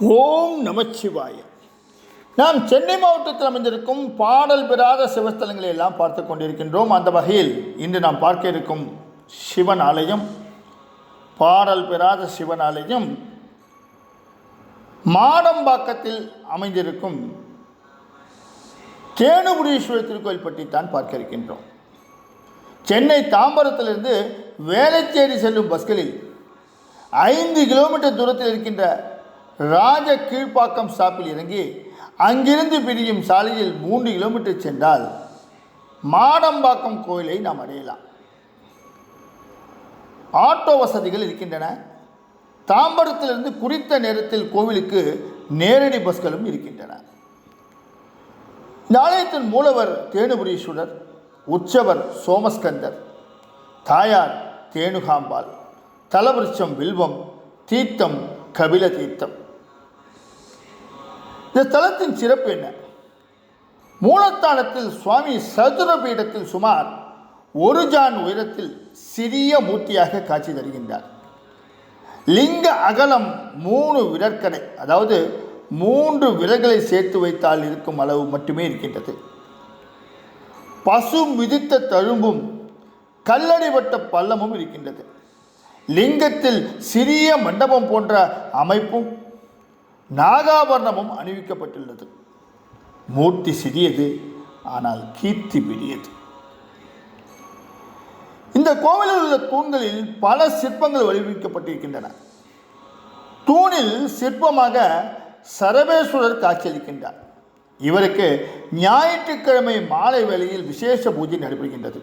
ஓம் நமச்சிவாய. நாம் சென்னை மாவட்டத்தில் அமைந்திருக்கும் பாடல் பெறாத சிவஸ்தலங்களை எல்லாம் பார்த்து கொண்டிருக்கின்றோம். அந்த வகையில் இன்று நாம் பார்க்க இருக்கும் சிவன் ஆலயம், பாடல் பெறாத சிவன் ஆலயம், மாடம்பாக்கத்தில் அமைந்திருக்கும் தேனுபுரீஸ்வரர் திருக்கோயில் பற்றி தான் பார்க்க இருக்கின்றோம். சென்னை தாம்பரத்திலிருந்து வேளச்சேரி செல்லும் பஸ்களில் 5 கிலோமீட்டர் தூரத்தில் இருக்கின்ற ராஜ கீழ்ப்பாக்கம் ஸ்டாப்பில் இறங்கி அங்கிருந்து பிரியும் சாலையில் 3 கிலோமீட்டர் சென்றால் மாடம்பாக்கம் கோயிலை நாம் அடையலாம். ஆட்டோ வசதிகள் இருக்கின்றன. தாம்பரத்திலிருந்து குறித்த நேரத்தில் கோவிலுக்கு நேரடி பஸ்களும் இருக்கின்றன. இந்த ஆலயத்தின் மூலவர் தேனுபுரீஸ்வரர், உற்சவர் சோமஸ்கந்தர், தாயார் தேனுகாம்பாள், தலவிருட்சம் வில்வம், தீர்த்தம் கபில தீர்த்தம். இந்த தலத்தின் சிறப்பு என்ன? மூலத்தானத்தில் சுவாமி சதுர பீடத்தில் சுமார் 1 ஜான் உயரத்தில் சிறிய மூர்த்தியாக காட்சி தருகின்றார். லிங்க அகலம் 3 விரற்கடை, அதாவது 3 விரல்களை சேர்த்து வைத்தால் இருக்கும் அளவு மட்டுமே இருக்கின்றது. பசு மிதித்த தழும்பும் கல்லடிபட்ட பள்ளமும் இருக்கின்றது. லிங்கத்தில் சிறிய மண்டபம் போன்ற அமைப்பும் நாகாபரணமும் அணிவிக்கப்பட்டுள்ளது. மூர்த்தி சிறியது, ஆனால் கீர்த்தி பெரியது. இந்த கோவிலில் உள்ள தூண்களில் பல சிற்பங்கள் வடிவமைக்கப்பட்டிருக்கின்றன. தூணில் சிற்பமாக சரபேஸ்வரர் காட்சியளிக்கின்றார். இவருக்கு ஞாயிற்றுக்கிழமை மாலை வேளையில் விசேஷ பூஜை நடைபெறுகின்றது.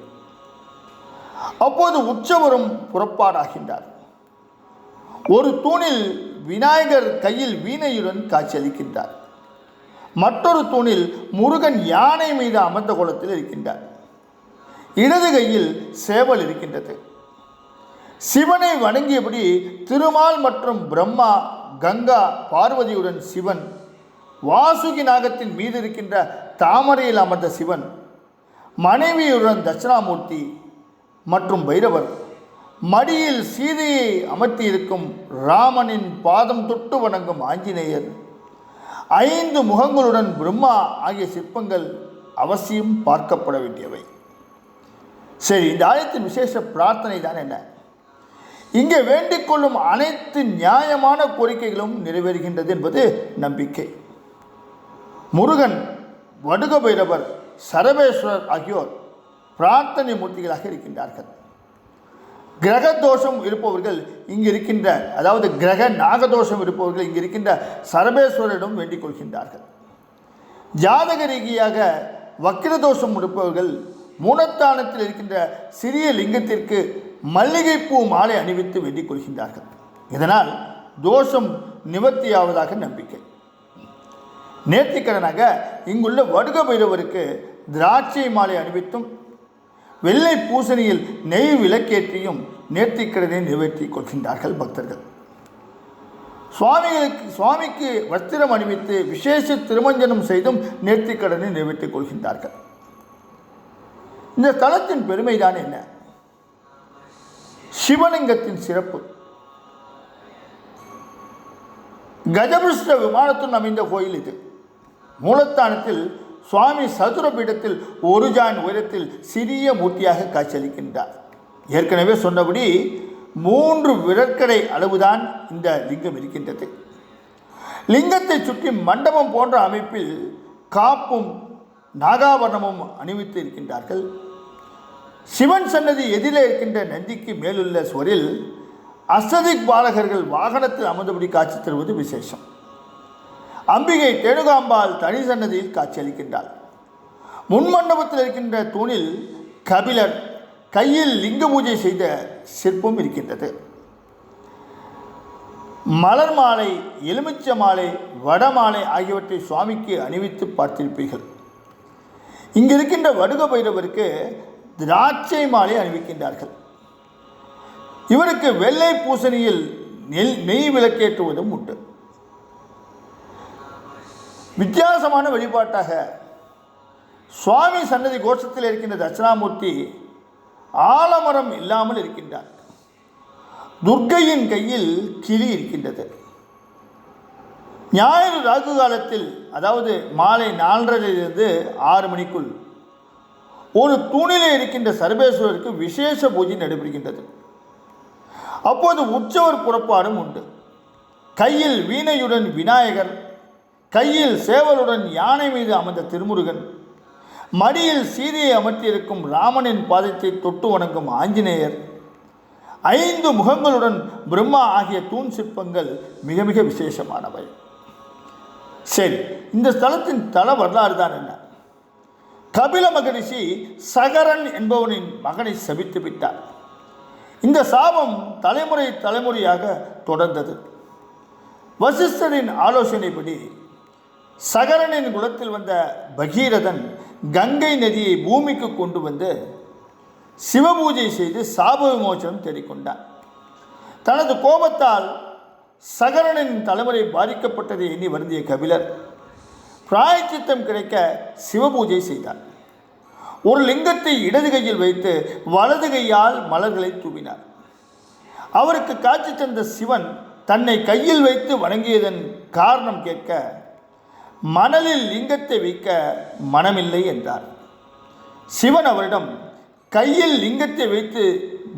அப்போது உற்சவரும் புறப்பாடாகின்றார். ஒரு தூணில் விநாயகர் கையில் வீணையுடன் காட்சியளிக்கின்றார். மற்றொரு தூணில் முருகன் யானை மீது அமர்ந்த கோலத்தில் இருக்கின்றார். இடது கையில் சேவல் இருக்கின்றது. சிவனை வணங்கியபடி திருமால் மற்றும் பிரம்மா, கங்கா, பார்வதியுடன் சிவன், வாசுகி நாகத்தின் மீது இருக்கின்ற தாமரையில் அமர்ந்த சிவன், மனைவியுடன் தட்சிணாமூர்த்தி மற்றும் பைரவர், மடியில் சீதையை அமர்த்தியிருக்கும் ராமனின் பாதம் தொட்டு வணங்கும் ஆஞ்சநேயர், 5 முகங்களுடன் பிரம்மா ஆகிய சிற்பங்கள் அவசியம் பார்க்கப்பட வேண்டியவை. சரி, இந்த ஆலயத்தின் விசேஷ பிரார்த்தனை தான் என்ன? இங்கே வேண்டிக் கொள்ளும் அனைத்து நியாயமான கோரிக்கைகளும் நிறைவேறுகின்றது என்பது நம்பிக்கை. முருகன், வடுக பைரவர், சரபேஸ்வரர் ஆகியோர் பிரார்த்தனை மூர்த்திகளாக இருக்கின்றார்கள். கிரக தோஷம் இருப்பவர்கள் இங்கு இருக்கின்ற, அதாவது கிரக நாகதோஷம் இருப்பவர்கள் இங்கு இருக்கின்ற சரபேஸ்வரரிடம் வேண்டிக் கொள்கின்றார்கள். ஜாதக ரீதியாக வக்கிரதோஷம் இருப்பவர்கள் மூலத்தானத்தில் இருக்கின்ற சிறிய லிங்கத்திற்கு மல்லிகைப்பூ மாலை அணிவித்து வேண்டிக் கொள்கின்றார்கள். இதனால் தோஷம் நிவர்த்தியாவதாக நம்பிக்கை. நேர்த்திக்கடனாக இங்குள்ள வடுக பைரவருக்கு திராட்சை மாலை அணிவித்தும் வெள்ளை பூசணியில் நெய் விளக்கேற்றியும் நேர்த்திக்கடனை நிறைவேற்றிக் கொள்கின்றார்கள் பக்தர்கள். சுவாமிக்கு வஸ்திரம் அணிவித்து விசேஷ திருமஞ்சனம் செய்தும் நேர்த்திக்கடனை நிறைவேற்றிக் கொள்கின்றார்கள். இந்த தலத்தின் பெருமைதான் என்ன? சிவலிங்கத்தின் சிறப்பு. கஜபிருஷ்ட விமானத்துடன் அமைந்த கோயில் இது. மூலத்தானத்தில் சுவாமி சதுர பீடத்தில் 1 ஜான் உயரத்தில் சிறிய மூர்த்தியாக காட்சியளிக்கின்றார். ஏற்கனவே சொன்னபடி 3 விரற்கடை அளவுதான் இந்த லிங்கம் இருக்கின்றது. லிங்கத்தை சுற்றி மண்டபம் போன்ற அமைப்பில் காப்பும் நாகாபரணமும் அணிவித்து இருக்கின்றார்கள். சிவன் சன்னதி எதிரே இருக்கின்ற நந்திக்கு மேலுள்ள சுவரில் அஷ்டதிக் பாலகர்கள் வாகனத்தில் அமர்ந்தபடி காட்சி தருவது விசேஷம். அம்பிகை தேனுகாம்பாள் தனி சன்னதியில் காட்சியளிக்கின்றாள். முன்மண்டபத்தில் இருக்கின்ற தூணில் கபிலர் கையில் லிங்க பூஜை செய்த சிற்பம் இருக்கின்றது. மலர் மாலை, எலுமிச்சை மாலை, வடமாலை ஆகியவற்றை சுவாமிக்கு அணிவித்து பார்த்திருப்பீர்கள். இங்கு இருக்கின்ற வடுக பைரவருக்கு திராட்சை மாலை அணிவிக்கின்றார்கள். இவருக்கு வெள்ளை பூசணியில் நெய் விளக்கேற்றுவதும் உண்டு. வித்தியாசமான வழிபாட்டாக சுவாமி சன்னதி கோஷத்தில் இருக்கின்ற தட்சிணாமூர்த்தி ஆலமரம் இல்லாமல் இருக்கின்றார். துர்க்கையின் கையில் கிளி இருக்கின்றது. ஞாயிறு ராகு காலத்தில், அதாவது மாலை 4:30 6 மணிக்குள் ஒரு தூணிலே இருக்கின்ற சர்வேஸ்வரருக்கு விசேஷ பூஜை நடைபெறுகின்றது. அப்போது உற்சவர் புறப்பாடும் உண்டு. கையில் வீணையுடன் விநாயகர், கையில் சேவலுடன் யானை மீது அமர்ந்த திருமுருகன், மடியில் சீதையை அமர்த்தியிருக்கும் ராமனின் பாதத்தை தொட்டு வணங்கும் ஆஞ்சநேயர், 5 முகங்களுடன் பிரம்மா ஆகிய தூண் சிற்பங்கள் மிக மிக விசேஷமானவை. சரி, இந்த ஸ்தலத்தின் தல வரலாறு தான் என்ன? கபில மகரிஷி சகரன் என்பவனின் மகனை சபித்து விட்டார். இந்த சாபம் தலைமுறை தலைமுறையாக தொடர்ந்தது. வசிஷ்டரின் ஆலோசனைப்படி சகரனின் குலத்தில் வந்த பகீரதன் கங்கை நதியை பூமிக்கு கொண்டு வந்து சிவபூஜை செய்து சாப விமோசனம் தேடிக்கொண்டார். தனது கோபத்தால் சகரனின் தலைமுறை பாதிக்கப்பட்டதை எண்ணி வருந்திய கபிலர் பிராயச்சித்தம் கிடைக்க சிவபூஜை செய்தார். ஒரு லிங்கத்தை இடது கையில் வைத்து வலது கையால் மலர்களை தூவினார். அவருக்கு காட்சி தந்த சிவன் தன்னை கையில் வைத்து வணங்கியதன் காரணம் கேட்க, மணலில் லிங்கத்தை வைக்க மனமில்லை என்றார். சிவன் அவரிடம் கையில் லிங்கத்தை வைத்து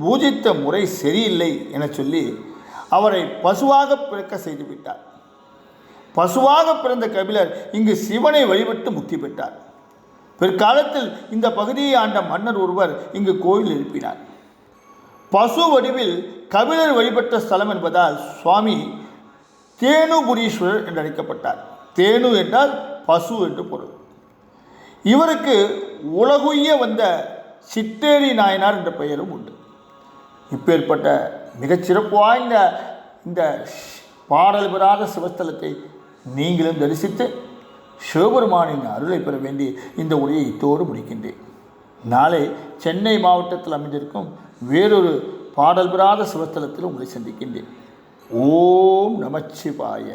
பூஜித்த முறை சரியில்லை என சொல்லி அவரை பசுவாக பிறக்க செய்துவிட்டார். பசுவாக பிறந்த கபிலர் இங்கு சிவனை வழிபட்டு முக்தி பெற்றார். பிற்காலத்தில் இந்த பகுதியை ஆண்ட மன்னர் ஒருவர் இங்கு கோயில் எழுப்பினார். பசு வடிவில் கபிலர் வழிபட்ட ஸ்தலம் என்பதால் சுவாமி தேனுபுரீஸ்வரர் என்று அழைக்கப்பட்டார். தேனு என்றால் பசு என்று பொருள். இவருக்கு உலகுய்ய வந்த சித்தேரி நாயனார் என்ற பெயரும் உண்டு. இப்பேற்பட்ட மிகச்சிறப்பு வாய்ந்த இந்த பாடல் பெறாத சிவஸ்தலத்தை நீங்களும் தரிசித்து சிவபெருமானின் அருளை பெற வேண்டி இந்த உரையை இத்தோடு முடிக்கின்றேன். நாளை சென்னை மாவட்டத்தில் அமைந்திருக்கும் வேறொரு பாடல் பெறாத சிவஸ்தலத்தில் உங்களை சந்திக்கின்றேன். ஓம் நமச்சிவாய.